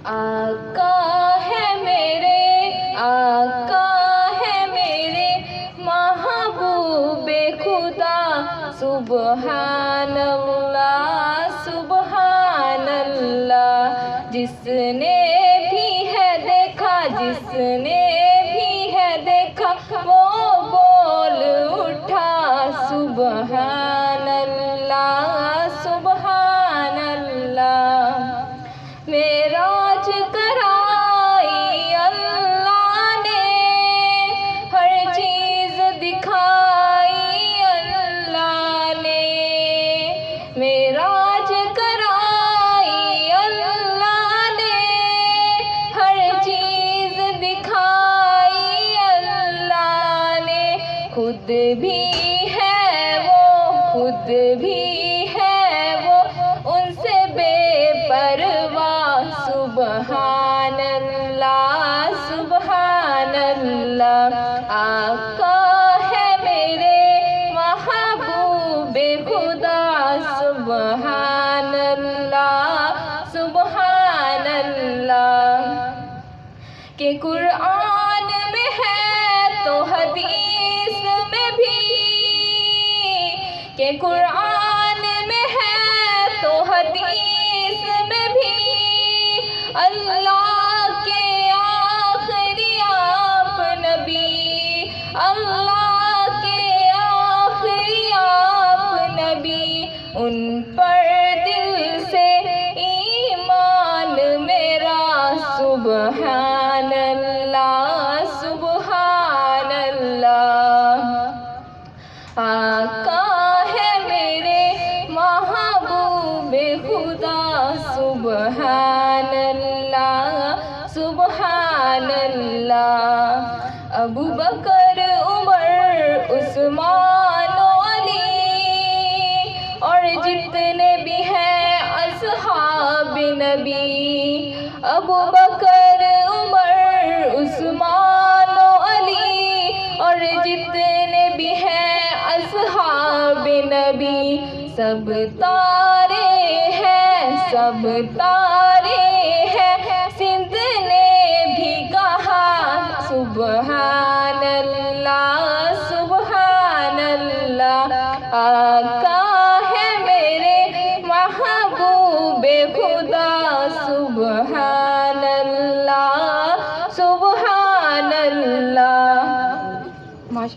آقا ہے میرے، آقا ہے میرے محبوب خدا، سبحان اللہ سبحان اللہ۔ جس نے بھی ہے دیکھا، جس نے بھی ہے دیکھا، وہ بول اٹھا سبحان اللہ سبحان اللہ۔ معراج کرائی اللہ نے، ہر چیز دکھائی اللہ نے۔ معراج کرائی اللہ نے، ہر چیز دکھائی اللہ نے۔ خود بھی ہے وہ، خود بھی ہے وہ ان سے بے پرواہ، سبحان اللہ سبحان اللہ۔ آقا ہے میرے محبوب خدا، سبحان اللہ سبحان اللہ۔ کہ قرآن میں ہے تو حدیث میں بھی، کہ قرآن میں ہے تو حدیث میں بھی، اللہ کے آخری آپ نبی، اللہ کے آخری آپ نبی، ان پر دل سے ایمان میرا، سبحان اللہ سبحان اللہ۔ آقا ہے میرے محبوب خدا، سبحان اللہ سبحان اللہ۔ ابو بکر عمر عثمان و علی اور جتنے بھی ہیں اصحاب نبی، ابو بکر عمر عثمان و علی اور جتنے بھی ہیں اصحاب نبی، سب تارے ہیں، سب تارے ہیں، سندھ نے بھی کہا سبحان اللہ سبحان اللہ۔ آقا